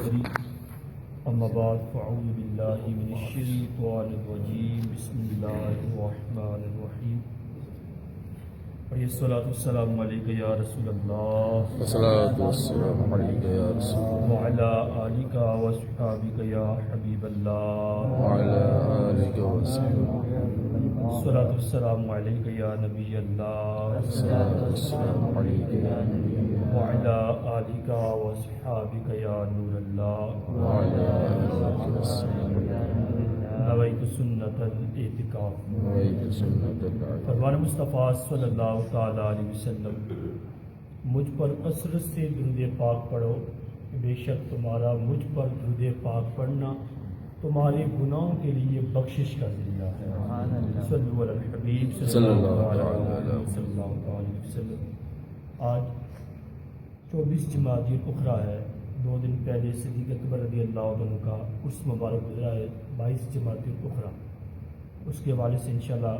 صدری اما بعد فاعوذ باللہ من الشیطان الرجیم بسم اللہ الرحمن الرحیم الصلاۃ والسلام علیک یا رسول اللہ والصلاۃ والسلام علیک یا رسول اللہ وعلی آلک واصحابک یا حبیب اللہ وعلی آلک وصحبہ الصلاۃ والسلام علیک یا نبی اللہ والصلاۃ والسلام علیک یا نبی اللہ وعلی آلک واصحابک یا نور اللہ وعلی آلک وصحبہ نویت سنت الاعتکاف نویت سنت اللہ فرمان مصطفیٰ صلی اللہ تعالیٰ علیہ وسلم مجھ پر کثرت سے درود پاک پڑھو، بے شک تمہارا مجھ پر درود پاک پڑھنا تمہارے گناہوں کے لیے بخشش کا ذریعہ ہے۔ صلو علی الحبیب صلی اللہ علیہ وسلم۔ آج 24 جمادی الاخری ہے، 2 دن پہلے صدیق اکبر رضی اللہ عنہ کا عرس مبارک گزرا ہے، 22 جمادی الاخری۔ اس کے حوالے سے انشاءاللہ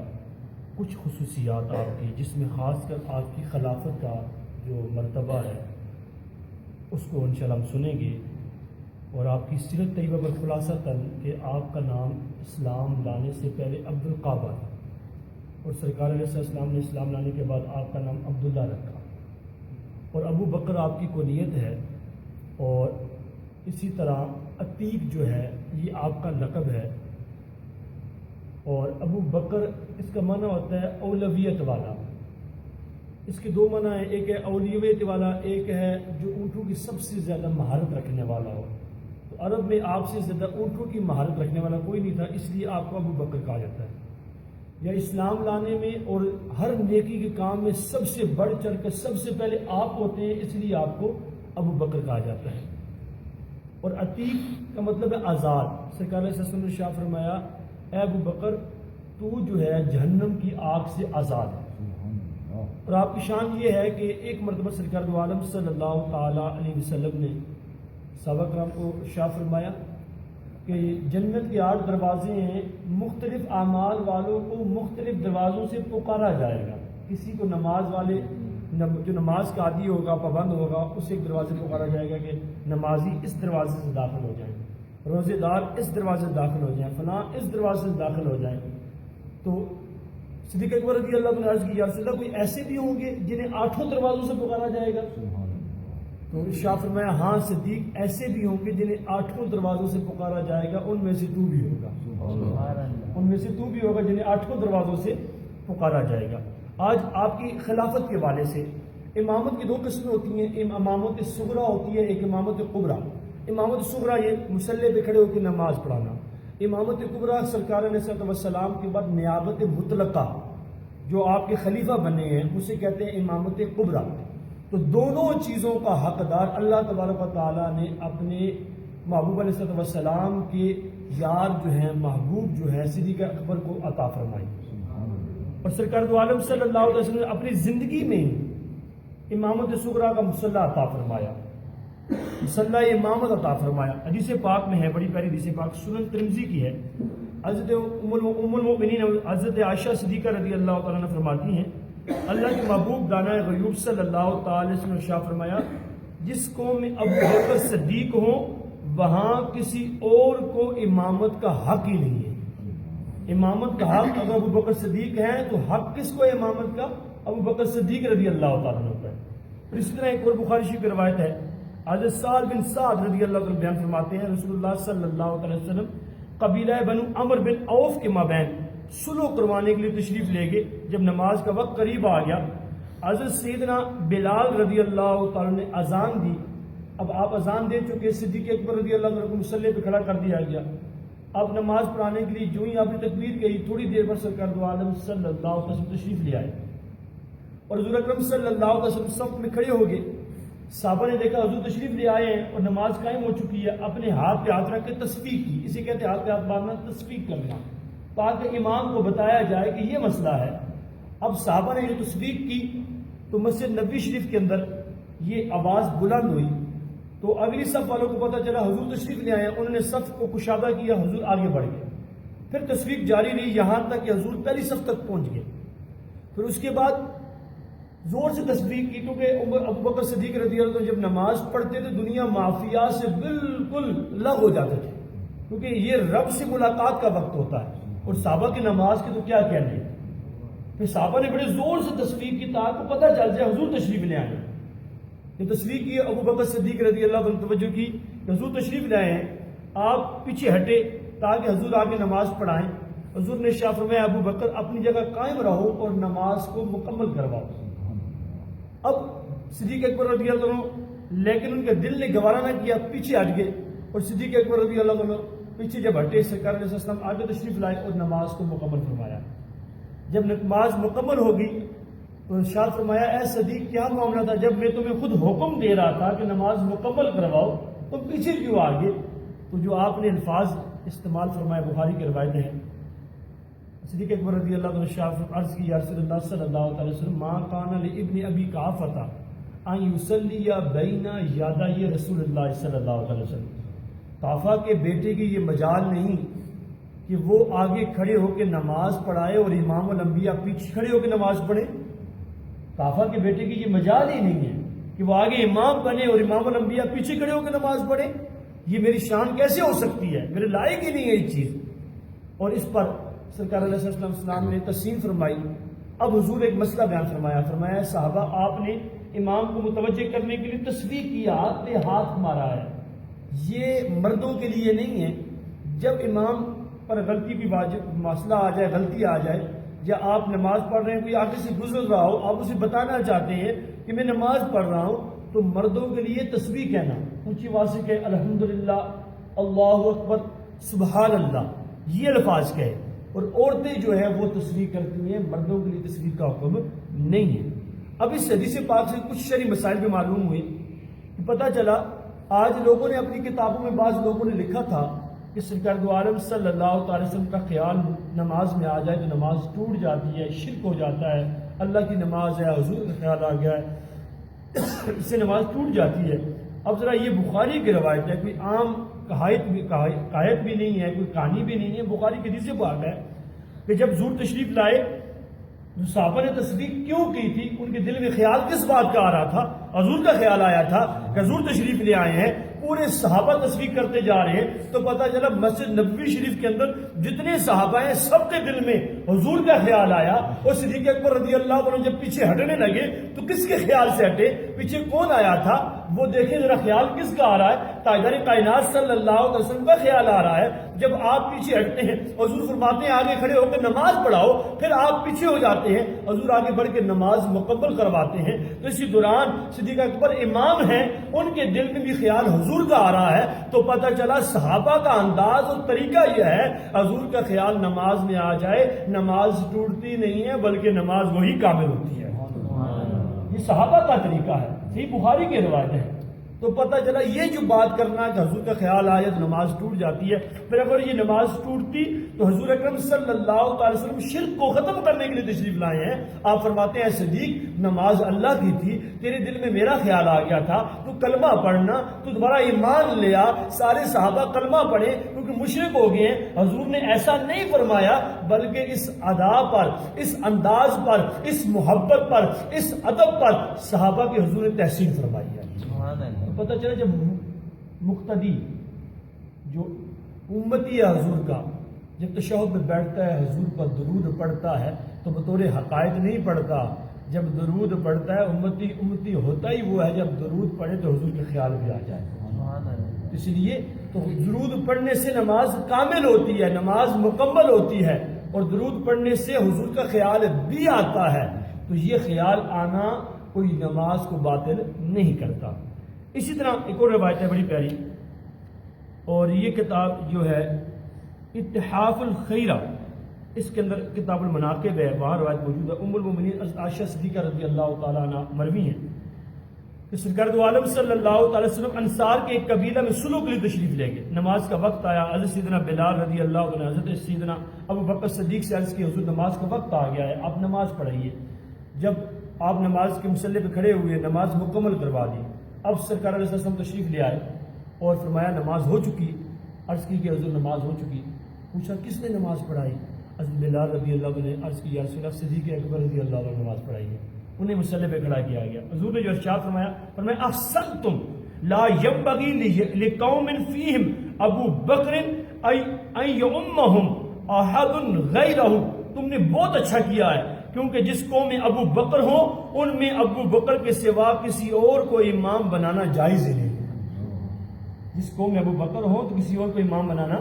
کچھ خصوصیات آپ کی، جس میں خاص کر آپ کی خلافت کا جو مرتبہ ہے اس کو انشاءاللہ ہم سنیں گے، اور آپ کی سیرت طیبہ پر خلاصہ کہ آپ کا نام اسلام لانے سے پہلے عبد القعبہ تھا، اور سرکار علیہ السلام نے اسلام لانے کے بعد آپ کا نام عبداللہ رکھا، اور ابو بکر آپ کی کنیت ہے، اور اسی طرح عتیق جو ہے یہ آپ کا لقب ہے، اور ابو بکر اس کا معنی ہوتا ہے اولویت والا۔ اس کے 2 معنی ہیں، ایک ہے اولویت والا، ایک ہے جو اونٹوں کی سب سے زیادہ مہارت رکھنے والا ہو۔ تو عرب میں آپ سے زیادہ اونٹوں کی مہارت رکھنے والا کوئی نہیں تھا، اس لیے آپ کو ابو بکر کہا جاتا ہے۔ یا اسلام لانے میں اور ہر نیکی کے کام میں سب سے بڑھ چڑھ کر سب سے پہلے آپ ہوتے ہیں، اس لیے آپ کو ابو بکر کہا جاتا ہے۔ اور عتیق کا مطلب ہے آزاد۔ سرکار علیہ السلام نے شاہ فرمایا، اے ابو بکر تو جو ہے جہنم کی آگ سے آزاد ہے۔ اور آپ کی شان یہ ہے کہ ایک مرتبہ سرکار دو عالم صلی اللہ تعالیٰ علیہ وسلم نے صحابہ کرام کو شاہ فرمایا کہ جنت کے 8 دروازے ہیں، مختلف اعمال والوں کو مختلف دروازوں سے پکارا جائے گا۔ کسی کو نماز والے جو نماز کا عادی ہوگا، پابند ہوگا، اسے ایک دروازے سے پکارا جائے گا کہ نمازی اس دروازے سے داخل ہو جائیں، روزے دار اس دروازے سے داخل ہو جائیں، فلاں اس دروازے سے داخل ہو جائیں۔ تو صدیق اکبر رضی اللہ عنہ نے عرض کی، یا رسول اللہ کوئی ایسے بھی ہوں گے جنہیں 8 دروازوں سے پکارا جائے گا؟ تو شاہ فرمایا، ہاں صدیق ایسے بھی ہوں گے جنہیں 8 دروازوں سے پکارا جائے گا، ان میں سے تو بھی ہوگا، ان میں سے تو بھی ہوگا جنہیں 8 دروازوں سے پکارا جائے گا۔ آج آپ کی خلافت کے حوالے سے امامت کی 2 قسمیں ہوتی ہیں، امامت صغریٰ ہوتی ہے، ایک امامت کبریٰ۔ امامت صغریٰ یہ مصلی پہ کھڑے ہو کے نماز پڑھانا، امامت کبریٰ سرکار علیہ السلام کے بعد نیابت مطلقہ جو آپ کے خلیفہ بنے ہیں اسے کہتے ہیں امامت کبریٰ۔ تو دونوں چیزوں کا حقدار اللہ تبارک و تعالیٰ نے اپنے محبوب علیہ السلام کے یار جو ہیں، محبوب جو ہے صدیق اکبر کو عطا فرمائی، اور سرکار دو عالم صلی اللہ علیہ وسلم نے اپنی زندگی میں امامت صغریٰ کا مصلی عطا فرمایا، مصلی امامت عطا فرمایا۔ حدیث پاک میں ہے، بڑی پیاری حدیث پاک سنن ترمذی کی ہے، حضرت ام المؤمنین حضرت عائشہ صدیقہ رضی اللہ تعالیٰ عنہ فرماتی ہیں، اللہ کے محبوب دانہ غیوب صلی اللہ تعالی وسلم نے شاہ فرمایا، جس قوم میں ابو بکر صدیق ہوں وہاں کسی اور کو امامت کا حق ہی نہیں ہے۔ امامت کا حق اگر ابو بکر صدیق ہیں تو حق کس کو ہے امامت کا؟ ابو بکر صدیق رضی اللہ تعالیٰ عنہ پر۔ اور اسی طرح ایک اور بخاری شریف کی روایت ہے، حضرت سعد بن سعد رضی اللہ عنہ بیان فرماتے ہیں، رسول اللہ صلی اللہ علیہ وسلم قبیلہ بنو عمر بن عوف کے مابین صلح کروانے کے لیے تشریف لے گئے۔ جب نماز کا وقت قریب آ گیا، حضرت سیدنا بلال رضی اللہ تعالیٰ نے اذان دی۔ اب آپ اذان دے چکے، صدیق اکبر رضی اللہ عنہ کو مصلی پہ کھڑا کر دیا گیا۔ اب نماز پڑھانے کے لیے جو ہی آپ نے تکبیر کہی، تھوڑی دیر پر سرکار دو عالم صلی اللہ علیہ وسلم تشریف لے آئے، اور حضور اکرم صلی اللہ علیہ وسلم صف میں کھڑے ہو گئے۔ صحابہ نے دیکھا حضور تشریف لے آئے ہیں اور نماز قائم ہو چکی ہے، اپنے ہاتھ پہ ہاتھ رکھ کے تصفیق کی، اسے کہتے ہیں ہاتھ پہ ہاتھ مارنا، تصفیق کرنا، تاکہ امام کو بتایا جائے کہ یہ مسئلہ ہے۔ اب صحابہ نے یہ تصفیق کی تو مسجد نبوی شریف کے اندر یہ آواز بلند ہوئی، تو اگلی صف والوں کو پتہ چلا حضور تشریف لے آئے ہیں، انہوں نے صف کو کشادہ کیا، حضور آگے بڑھ گئے، پھر تصفیق جاری رہی یہاں تک کہ حضور پہلی صف تک پہنچ گئے۔ پھر اس کے بعد زور سے تصدیق کی، کیونکہ ابو بکر صدیق رضی اللہ عنہ جب نماز پڑھتے تو دنیا مافیا سے بالکل الگ ہو جاتے تھے، کیونکہ یہ رب سے ملاقات کا وقت ہوتا ہے، اور صحابہ کی نماز کی تو کیا کہنے۔ پھر صحابہ نے بڑے زور سے تصدیق کی تاکہ پتہ چل جائے حضور تشریف لے آئے۔ یہ تصدیق کی ابو بکر صدیق رضی اللہ عنہ توجہ کی کہ حضور تشریف لے آئے ہیں، آپ پیچھے ہٹے تاکہ حضور آگے نماز پڑھائیں۔ حضور نے ارشاد فرمایا ابو بکر اپنی جگہ قائم رہو اور نماز کو مکمل کرواؤ۔ اب صدیق اکبر رضی اللہ عنہ لیکن ان کے دل نے گوارا نہ کیا، پیچھے ہٹ گئے، اور صدیق اکبر رضی اللہ عنہ پیچھے جب ہٹے سرکار علیہ السلام آگے تشریف لائے اور نماز کو مکمل فرمایا۔ جب نماز مکمل ہوگی تو ارشاد فرمایا اے صدیق کیا معاملہ تھا، جب میں تمہیں خود حکم دے رہا تھا کہ نماز مکمل کرواؤ تم پیچھے کیوں آگے؟ تو جو آپ نے الفاظ استعمال فرمائے بخاری کی روایتیں ہیں، صدیق اکبر رضی اللہ عنہ شاف عرض کی یا رسول اللہ صلی اللہ علیہ وسلم ما کان لابن ابی قحافہ ان یصلی بین یدی رسول اللہ صلی اللہ علیہ وسلم، قحافہ کے بیٹے کی یہ مجال نہیں کہ وہ آگے کھڑے ہو کے نماز پڑھائے اور امام الانبیاء پیچھے کھڑے ہو کے نماز پڑھے۔ قحافہ کے بیٹے کی یہ مجال ہی نہیں ہے کہ وہ آگے امام بنے اور امام الانبیاء پیچھے کھڑے ہو کے نماز پڑھے۔ یہ میری شان کیسے ہو سکتی ہے، میرے لائق ہی نہیں ہے یہ چیز۔ اور اس پر سرکار علیہ السلام نے تسلیم فرمائی۔ اب حضور ایک مسئلہ بیان فرمایا صحابہ آپ نے امام کو متوجہ کرنے کے لیے تصویح کی، ہاتھ پہ ہاتھ مارا ہے، یہ مردوں کے لیے نہیں ہے۔ جب امام پر غلطی بھی مسئلہ آ جائے، غلطی آ جائے، یا آپ نماز پڑھ رہے ہیں کوئی آگے سے گزر رہا ہو، آپ اسے بتانا چاہتے ہیں کہ میں نماز پڑھ رہا ہوں، تو مردوں کے لیے تسبیح کہنا، اونچی آواز سے کہ الحمدللہ، اللہ اکبر، سبحان اللہ، یہ الفاظ کہے، اور عورتیں جو ہے وہ تسبیح کرتی ہیں، مردوں کے لیے تسبیح کا حکم نہیں ہے۔ اب اس حدیث پاک سے کچھ شرعی مسائل بھی معلوم ہوئے کہ پتہ چلا آج لوگوں نے اپنی کتابوں میں بعض لوگوں نے لکھا تھا کہ سرکار دو عالم صلی اللہ علیہ وسلم کا خیال نماز میں آ جائے تو نماز ٹوٹ جاتی ہے، شرک ہو جاتا ہے، اللہ کی نماز ہے، حضور کا خیال آ گیا ہے، اس سے نماز ٹوٹ جاتی ہے۔ اب ذرا یہ بخاری کی روایت ہے، کوئی عام قحائط بھی نہیں ہے، کوئی کہانی بھی نہیں ہے، بخاری کی حدیث سے بات ہے کہ جب حضور تشریف لائے جو صحابہ نے تصدیق کیوں کی تھی، ان کے دل میں خیال کس بات کا آ رہا تھا؟ حضور کا خیال آیا تھا کہ حضور تشریف لے آئے ہیں، پورے صحابہ تصدیق کرتے جا رہے ہیں، تو پتہ چلا مسجد نبوی شریف کے اندر جتنے صحابہ ہیں سب کے دل میں حضور کا خیال آیا۔ اور صدیق اکبر رضی اللہ عنہ جب پیچھے ہٹنے لگے تو کس کے خیال سے ہٹے؟ پیچھے کون آیا تھا؟ وہ دیکھیں ذرا خیال کس کا آ رہا ہے؟ تاجدار کائنات صلی اللہ علیہ وسلم کا خیال آ رہا ہے۔ جب آپ پیچھے ہٹتے ہیں، حضور فرماتے ہیں آگے کھڑے ہو کے نماز پڑھاؤ، پھر آپ پیچھے ہو جاتے ہیں، حضور آگے بڑھ کے نماز مکمل کرواتے ہیں۔ تو اسی دوران صدیق اکبر امام ہیں، ان کے دل میں بھی خیال حضور کا آ رہا ہے، تو پتہ چلا صحابہ کا انداز اور طریقہ یہ ہے، حضور کا خیال نماز میں آ جائے نماز ٹوٹتی نہیں ہے بلکہ نماز وہی کامل ہوتی ہے۔ یہ صحابہ کا طریقہ ہے، صحیح بخاری کی روایت ہے۔ تو پتہ چلا یہ جو بات کرنا کہ حضور کا خیال آیا تو نماز ٹوٹ جاتی ہے، پھر اگر یہ نماز ٹوٹتی تو حضور اکرم صلی اللہ علیہ وسلم شرک کو ختم کرنے کے لیے تشریف لائے ہیں۔ آپ فرماتے ہیں صدیق نماز اللہ کی تھی، تیرے دل میں میرا خیال آ گیا تھا، تو کلمہ پڑھنا، تو دوبارہ ایمان لیا۔ سارے صحابہ کلمہ پڑھے کیونکہ مشرک ہو گئے ہیں۔ حضور نے ایسا نہیں فرمایا بلکہ اس ادا پر، اس انداز پر، اس محبت پر، اس ادب پر صحابہ کے حضور نے تحسین فرمائی ہے۔ پتہ چلا جب مقتدی جو امتی ہے حضور کا، جب تشہد میں بیٹھتا ہے حضور پر درود پڑھتا ہے تو بطور حقائق نہیں پڑھتا، جب درود پڑھتا ہے امتی ہوتا ہی وہ ہے جب درود پڑھے تو حضور کا خیال بھی آ جائے۔ اس لیے تو درود پڑھنے سے نماز کامل ہوتی ہے، نماز مکمل ہوتی ہے، اور درود پڑھنے سے حضور کا خیال بھی آتا ہے۔ تو یہ خیال آنا کوئی نماز کو باطل نہیں کرتا۔ اسی طرح ایک اور روایت ہے بڑی پیاری، اور یہ کتاب جو ہے اتحاف الخیرہ، اس کے اندر کتاب المناقب ہے، وہاں روایت موجود ہے۔ ام المومنین عائشہ صدیقہ رضی اللہ تعالیٰ عنہ مروی ہیں کہ سرکار دو عالم صلی اللہ تعالی وسلم انصار کے ایک قبیلہ میں صلح کے لیے تشریف لے گئے۔ نماز کا وقت آیا، حضرت سیدنا بلال رضی اللہ عنہ حضرت سیدنا ابو بکر صدیق سے عرض کی حضور نماز کا وقت آ گیا ہے، آپ نماز پڑھائیے۔ جب آپ نماز کے مصلی پہ کھڑے ہوئے، نماز مکمل کروا دی۔ اب سرکار علیہ السلام تشریف لے آئے اور فرمایا نماز ہو چکی۔ عرض کی کہ حضور نماز ہو چکی۔ پوچھا کس نے نماز پڑھائی؟ حضرت بلال رضی اللہ عنہ نے عرض کی یا رسول اللہ صدیق اکبر رضی اللہ عنہ نماز پڑھائی ہے۔ انہیں مسلح پہ کھڑا کیا گیا. حضور نے جو ارشاد فرمایا احسنتم لا ينبغي لقوم فيهم ابو بکر ان یؤمہم احد غیرہ. تم نے بہت اچھا کیا ہے کیونکہ جس قوم میں ابو بکر ہو ان میں ابو بکر کے سوا کسی اور کو امام بنانا جائز ہی نہیں. جس قوم میں ابو بکر ہو تو کسی اور کو امام بنانا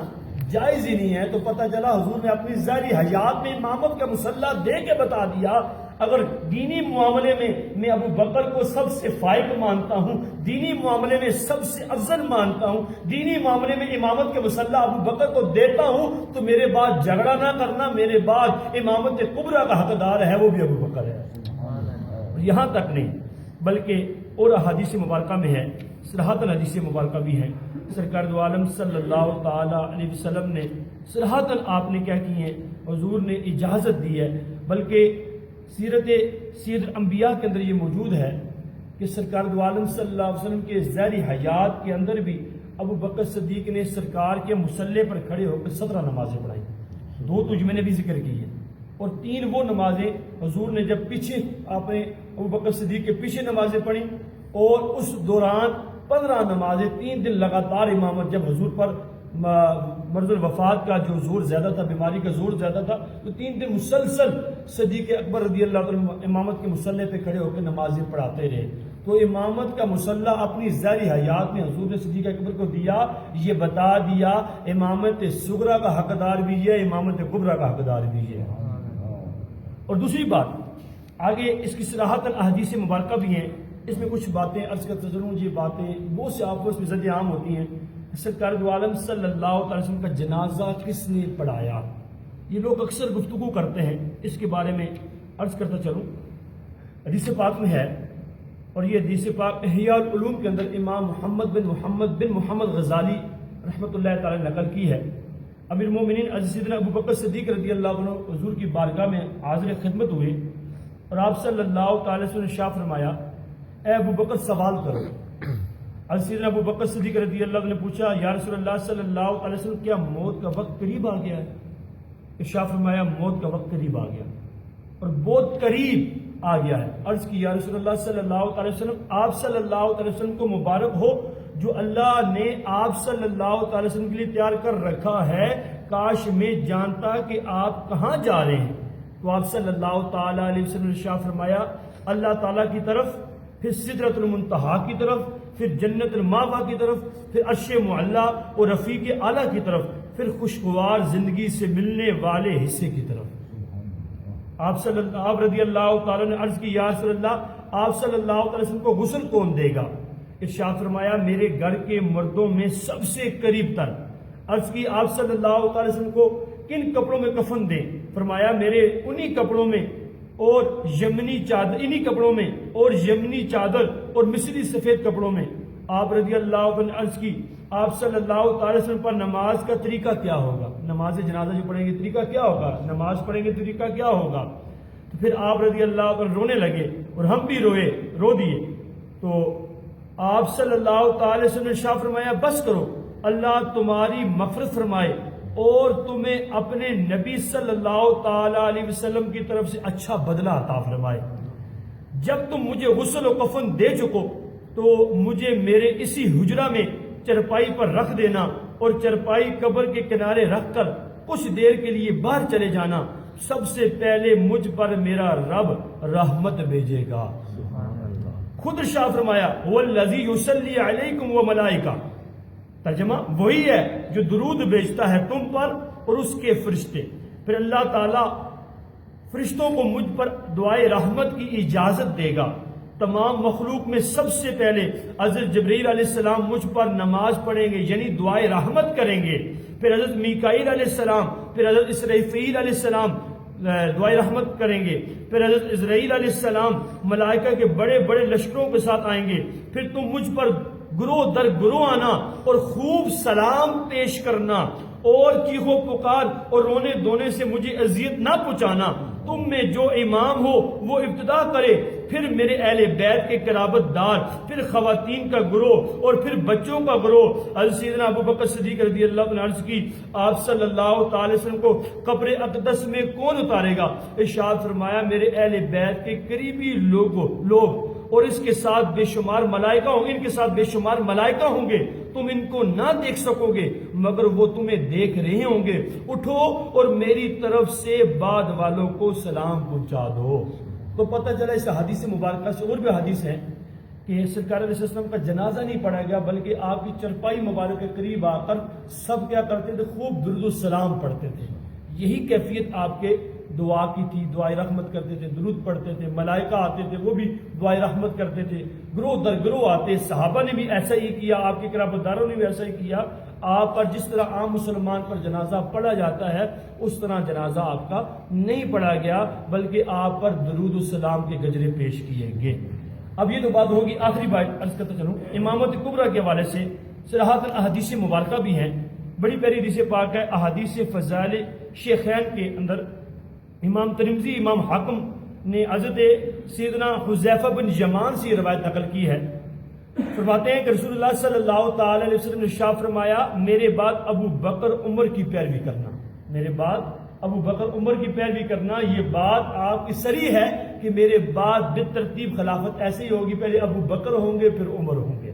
جائز ہی نہیں ہے. تو پتہ چلا حضور نے اپنی ظاہری حیات میں امامت کا مسئلہ دے کے بتا دیا. اگر دینی معاملے میں میں ابو بکر کو سب سے فائق مانتا ہوں، دینی معاملے میں سب سے افضل مانتا ہوں، دینی معاملے میں امامت کے مسئلہ ابو بکر کو دیتا ہوں، تو میرے بعد جھگڑا نہ کرنا، میرے بعد امامت کبریٰ کا حقدار ہے وہ بھی ابو بکر ہے. یہاں تک نہیں بلکہ اور احادیث مبارکہ میں ہے، صراحتاً حدیث مبارکہ بھی ہیں. سرکار دو عالم صلی اللہ تعالی علیہ وسلم نے صراحتاً آپ نے کیا کی ہے، حضور نے اجازت دی ہے. بلکہ سیرت انبیاء کے اندر یہ موجود ہے کہ سرکار دو عالم صلی اللہ علیہ وسلم کے ظاہری حیات کے اندر بھی ابو بکر صدیق نے سرکار کے مصلے پر کھڑے ہو کر 17 نمازیں پڑھائیں. 2 تجھ میں نے بھی ذکر کی ہے اور 3 وہ نمازیں حضور نے جب پیچھے آپ نے ابو بکر صدیق کے پیچھے نمازیں پڑھی، اور اس دوران 15 نمازیں 3 دن لگاتار امامت. جب حضور پر مرض الوفات کا جو زور زیادہ تھا، بیماری کا زور زیادہ تھا، تو 3 دن مسلسل صدیق اکبر رضی اللہ عنہ امامت کے مصلے پہ کھڑے ہو کے نمازیں پڑھاتے رہے. تو امامت کا مصلہ اپنی ظاہری حیات میں حضور نے صدیق اکبر کو دیا. یہ بتا دیا امامت صغریٰ کا حقدار بھی ہے، امامت کبریٰ کا حقدار بھی ہے. اور دوسری بات آگے اس کی صراحتاً احادیث مبارکہ بھی ہیں. اس میں کچھ باتیں عرض کرتا ضرور، یہ باتیں بہت سے آپس میں زد عام ہوتی ہیں. سرکار دو عالم صلی اللہ علیہ وسلم کا جنازہ کس نے پڑھایا، یہ لوگ اکثر گفتگو کرتے ہیں. اس کے بارے میں عرض کرتا چلوں. حدیث پاک میں ہے، اور یہ حدیث پاک احیاء العلوم کے اندر امام محمد بن محمد غزالی رحمۃ اللہ تعالی نقل کی ہے. امیر المومنین حضرت سیدنا ابو بکر صدیق رضی اللہ عنہ حضور کی بارگاہ میں حاضر خدمت ہوئے، اور آپ صلی اللہ تعالی وسلم نے ارشاد فرمایا اے ابو بکر سوال کرو. حضرت سیدنا ابو بکر صدیق رضی اللہ عنہ نے پوچھا یا رسول اللہ صلی اللہ علیہ وسلم کیا موت کا وقت قریب آ گیا ہے؟ ارشاد فرمایا موت کا وقت قریب آ گیا اور بہت قریب آ گیا ہے. عرض کی یا رسول اللہ صلی اللہ علیہ وسلم آپ صلی اللہ علیہ وسلم کو مبارک ہو جو اللہ نے آپ صلی اللہ تعالی وسلم کے لیے تیار کر رکھا ہے، کاش میں جانتا کہ آپ کہاں جا رہے ہیں. تو آپ صلی اللہ تعالی علیہ وسلم نے ارشاد فرمایا اللہ تعالیٰ کی طرف، پھر سدرۃ المنتہا کی طرف، پھر جنت الماوا کی طرف، پھر عرش معلیٰ اور رفیق اعلیٰ کی طرف، پھر خوشگوار زندگی سے ملنے والے حصے کی طرف. آپ رضی اللہ تعالیٰ نے عرض کی یا رسول اللہ آپ صلی اللہ علیہ وسلم کو غسل کون دے گا؟ ارشاد فرمایا میرے گھر کے مردوں میں سب سے قریب تر. عرض کی آپ صلی اللہ علیہ وسلم کو کن کپڑوں میں کفن دیں؟ فرمایا میرے انہی کپڑوں میں اور یمنی چادر، انہی کپڑوں میں اور یمنی چادر اور مصری سفید کپڑوں میں. آپ رضی اللہ عنہ نے عرض کی آپ صلی اللہ تعالی وسلم پر نماز کا طریقہ کیا ہوگا؟ نماز جنازہ جو پڑھیں گے طریقہ کیا ہوگا؟ نماز پڑھیں گے طریقہ کیا ہوگا؟ تو پھر آپ رضی اللہ عنہ رونے لگے اور ہم بھی رو دیے. تو آپ صلی اللہ تعالی وسلم نے ارشاد فرمایا بس کرو، اللہ تمہاری مغفرت فرمائے اور تمہیں اپنے نبی صلی اللہ تعالی علیہ وسلم کی طرف سے اچھا بدلہ عطا فرمائے. جب تم مجھے غسل و کفن دے چکو تو مجھے میرے اسی حجرہ میں چرپائی پر رکھ دینا اور چرپائی قبر کے کنارے رکھ کر کچھ دیر کے لیے باہر چلے جانا. سب سے پہلے مجھ پر میرا رب رحمت بھیجے گا. خود ارشاد فرمایا والذی یصلی علیکم وملائکہ، ترجمہ وہی ہے جو درود بھیجتا ہے تم پر اور اس کے فرشتے. پھر اللہ تعالیٰ فرشتوں کو مجھ پر دعائے رحمت کی اجازت دے گا. تمام مخلوق میں سب سے پہلے حضرت جبرائیل علیہ السلام مجھ پر نماز پڑھیں گے یعنی دعائے رحمت کریں گے. پھر حضرت میکائیل علیہ السلام، پھر حضرت اسرافیل علیہ السلام دعائے رحمت کریں گے. پھر حضرت اسرائیل علیہ السلام ملائکہ کے بڑے بڑے لشکروں کے ساتھ آئیں گے. پھر تم مجھ پر گروہ در گروہ آنا اور خوب سلام پیش کرنا اور چیخو پکار اور رونے دھونے سے مجھے اذیت نہ پہنچانا. تم میں جو امام ہو وہ ابتدا کرے پھر میرے اہل بیت کے قرابت دار، پھر خواتین کا گروہ اور پھر بچوں کا گروہ۔ حضرت سیدنا ابو بکر صدیق رضی اللہ عنہ عرض کی آپ صلی اللہ تعالی وسلم کو قبر اقدس میں کون اتارے گا؟ ارشاد فرمایا میرے اہل بیت کے قریبی لوگ اور اس کے ساتھ بے شمار ملائکہ ہوں گے، ان کے ساتھ بے شمار ملائکہ ہوں گے، تم ان کو نہ دیکھ سکو گے مگر وہ تمہیں دیکھ رہے ہوں گے، اٹھو اور میری طرف سے بعد والوں کو سلام پہنچا دو۔ تو پتہ چلا اس حدیث مبارکہ سے اور بھی حدیث ہیں کہ سرکار علیہ السلام کا جنازہ نہیں پڑھا گیا بلکہ آپ کی چرپائی مبارک کے قریب آ کر سب کیا کرتے تھے؟ خوب درود و سلام پڑھتے تھے۔ یہی کیفیت آپ کے دعا کی تھی، دعائے رحمت کرتے تھے، درود پڑھتے تھے، ملائکہ آتے تھے وہ بھی دعائے رحمت کرتے تھے، گروہ در گروہ آتے، صحابہ نے بھی ایسا ہی کیا، آپ کے قرابت داروں نے بھی ایسا ہی کیا۔ آپ پر جس طرح عام مسلمان پر جنازہ پڑھا جاتا ہے اس طرح جنازہ آپ کا نہیں پڑھا گیا بلکہ آپ پر درود و سلام کے گجرے پیش کیے گئے۔ اب یہ تو بات ہوگی، آخری بات عرض کرتا چلوں، امامت کبریٰ کے حوالے سے صراحت احادیث مبارکہ بھی ہیں، بڑی پیاری حدیث پاک ہے۔ احادیث فضائل شیخین کے اندر امام ترمذی، امام حاکم نے حضرت سیدنا حذیفہ بن یمان سے روایت نقل کی ہے، فرماتے ہیں کہ رسول اللہ صلی اللہ تعالی علیہ وسلم نے ارشاد فرمایا میرے بعد ابو بکر عمر کی پیروی کرنا، میرے بعد ابو بکر عمر کی پیروی کرنا۔ یہ بات آپ کی صریح ہے کہ میرے بعد بالترتیب خلافت ایسے ہی ہوگی، پہلے ابو بکر ہوں گے پھر عمر ہوں گے۔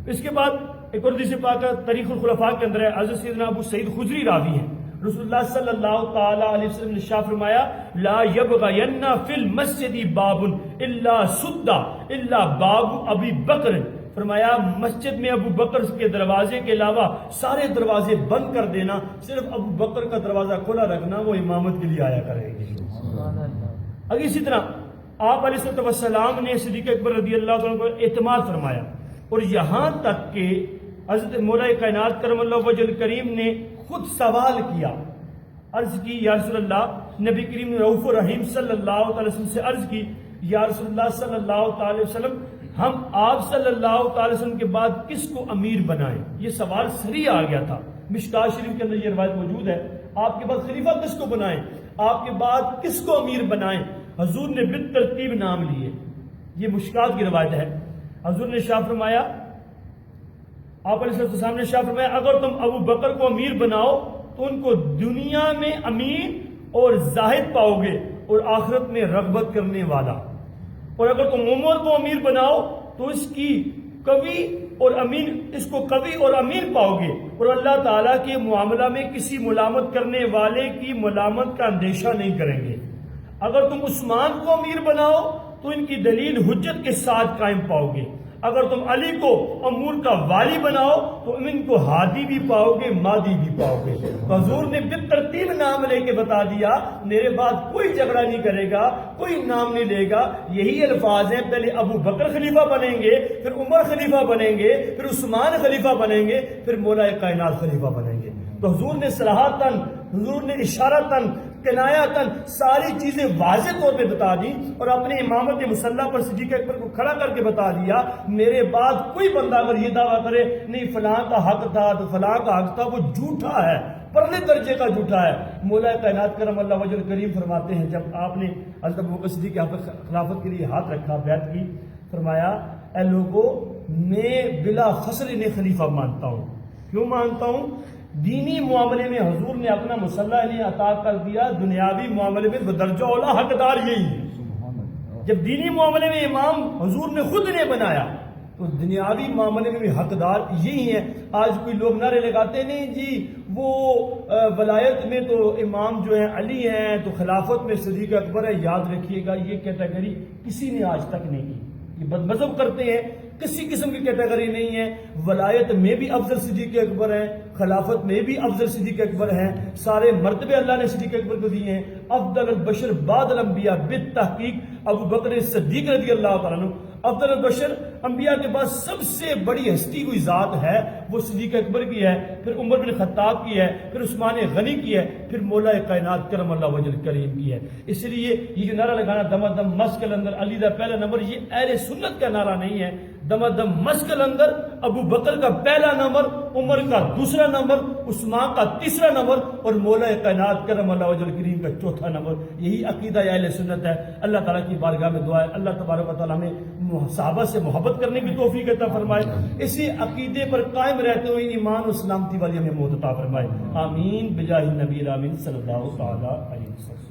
اس کے بعد ایک اور حدیث پاک تاریخ الخلفاء کے اندر ہے، حضرت سیدنا ابو سعید خدری راوی ہیں، رسول اللہ صلی اللہ تعالی علیہ وسلم نے ارشاد فرمایا لا یبغین فی المسجد باب الا سد الا باب ابی بکر، فرمایا مسجد میں ابو بکر کے دروازے کے علاوہ سارے دروازے بند کر دینا، صرف ابو بکر کا دروازہ کھلا رکھنا، وہ امامت کے لیے آیا کریں گے۔ اگر اسی طرح آپ علیہ السلام نے صدیق اکبر رضی اللہ عنہ کو اعتماد فرمایا، اور یہاں تک کہ حضرت مولا کائنات کرم اللہ وجہ الکریم نے خود سوال کیا، عرض کی یا رسول اللہ، نبی کریم نے رؤوف الرحیم صلی اللہ تعالی وسلم سے عرض کی یا رسول اللہ صلی اللہ تعالی وسلم ہم آپ صلی اللہ تعالی وسلم کے بعد کس کو امیر بنائیں؟ یہ سوال صریح آ گیا تھا، مشکاۃ شریف کے اندر یہ روایت موجود ہے، آپ کے بعد خلیفہ کس کو بنائیں، آپ کے بعد کس کو امیر بنائیں؟ حضور نے بالترتیب نام لیے، یہ مشکاۃ کی روایت ہے۔ حضور نے ارشاد فرمایا، آپ علیہ السلام نے ارشاد فرمایا اگر تم ابو بکر کو امیر بناؤ تو ان کو دنیا میں امین اور زاہد پاؤ گے اور آخرت میں رغبت کرنے والا، اور اگر تم عمر کو امیر بناؤ تو اس کو قوی اور امین پاؤ گے اور اللہ تعالیٰ کے معاملہ میں کسی ملامت کرنے والے کی ملامت کا اندیشہ نہیں کریں گے۔ اگر تم عثمان کو امیر بناؤ تو ان کی دلیل حجت کے ساتھ قائم پاؤ گے، اگر تم علی کو امور کا والی بناؤ تو ان کو ہادی بھی پاؤ گے، مادی بھی پاؤ گے۔ تو حضور نے بالترتیب نام لے کے بتا دیا میرے بعد کوئی جھگڑا نہیں کرے گا، کوئی نام نہیں لے گا۔ یہی الفاظ ہیں، پہلے ابو بکر خلیفہ بنیں گے، پھر عمر خلیفہ بنیں گے، پھر عثمان خلیفہ بنیں گے، پھر مولا کائنات خلیفہ بنیں گے۔ تو حضور نے صراحتاً، حضور نے اشارتاً، کنایاتاً ساری چیزیں واضح طور پہ بتا دی اور اپنے امامت مسلح پر صدیق اکبر کو کھڑا کر کے بتا دیا میرے بعد کوئی بندہ اگر یہ دعویٰ کرے نہیں فلاں کا حق تھا تو فلاں کا حق تھا، وہ جھوٹا ہے، پرلے درجے کا جھوٹا ہے۔ مولا کائنات کرم اللہ وجہ الکریم فرماتے ہیں جب آپ نے حضرت ابوبکر صدیق کے خلافت کے لیے ہاتھ رکھا، بیعت کی، فرمایا اے لوگو میں بلا فصل انہیں خلیفہ مانتا ہوں۔ کیوں مانتا ہوں؟ دینی معاملے میں حضور نے اپنا مسلح انہیں عطا کر دیا، دنیاوی معاملے میں بدرجہ اولا حقدار یہی ہے۔ جب دینی معاملے میں امام حضور نے خود انہیں بنایا تو دنیاوی معاملے میں بھی حقدار یہی ہیں۔ آج کوئی لوگ نعرے لگاتے نہیں جی وہ ولایت میں تو امام جو ہیں علی ہیں تو خلافت میں صدیق اکبر ہے، یاد رکھیے گا یہ کیٹیگری کسی نے آج تک نہیں کی، یہ بد مذہب کرتے ہیں، کسی قسم کی کیٹیگری نہیں ہے۔ ولایت میں بھی افضل صدیق اکبر ہیں، خلافت میں بھی افضل صدیق اکبر ہیں، سارے مرتبے اللہ نے صدیق اکبر کو دیے ہیں۔ افضل البشر بعد الانبیاء بالتحقیق ابو بکر صدیق رضی اللہ تعالیٰ عنہ، افضل البشر انبیاء کے بعد سب سے بڑی ہستی کوئی ذات ہے وہ صدیق اکبر کی ہے، پھر عمر بن خطاب کی ہے، پھر عثمان غنی کی ہے، پھر مولا کائنات کرم اللہ وجل کریم کی ہے۔ اس لیے یہ جو نعرہ لگانا دم دم مسکل اندر علی دا پہلا نمبر، یہ اہل سنت کا نعرہ نہیں ہے۔ دم دم مسکل اندر ابو بکر کا پہلا نمبر، عمر کا دوسرا نمبر، عثمان کا تیسرا نمبر، اور مولا کائنات کرم اللہ وجل کریم کا چوتھا نمبر۔ یہی عقیدہ اہل سنت ہے۔ اللہ تعالیٰ کی بارگاہ میں دعا ہے اللہ تبارک و تعالیٰ ہمیں صحابہ سے محبت کرنے کی توفیق عطا فرمائے، اسی عقیدے پر قائم رہتے ہوئے ایمان و سلامتی والی ہمیں موت عطا فرمائے، آمین بجاہ النبی الامین صلی اللہ تعالیٰ علیہ وسلم۔